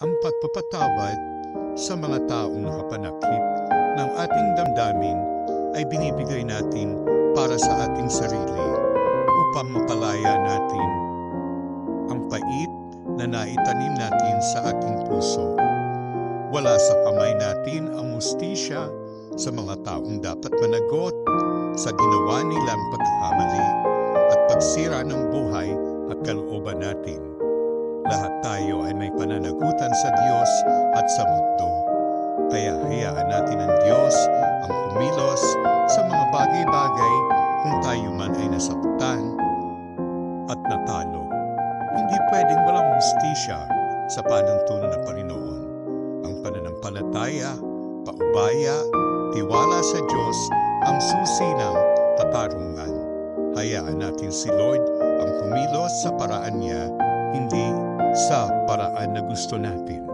ang pagpapatawad sa mga taong nakapanakit ng ating damdamin ay binibigay natin para sa ating sarili upang mapalaya natin ang pait na naitanim natin sa ating puso. Wala sa kamay natin ang hustisya sa mga taong dapat managot sa ginawa nilang pagkakamali at pagsira ng buhay at kalooban natin. Lahat tayo ay may pananagutan sa Diyos at sa mundo. Kaya hayaan natin ang Diyos ang kumilos sa mga bagay-bagay kung tayo man ay nasaktan at natalo. Hindi pwedeng walang hustisya sa panuntunan ng Panginoon. Ang pananampalataya, paubaya, tiwala sa Diyos ang susi ng katarungan. Hayaan natin si Lord ang kumilos sa paraan niya, hindi sa paraan na gusto natin.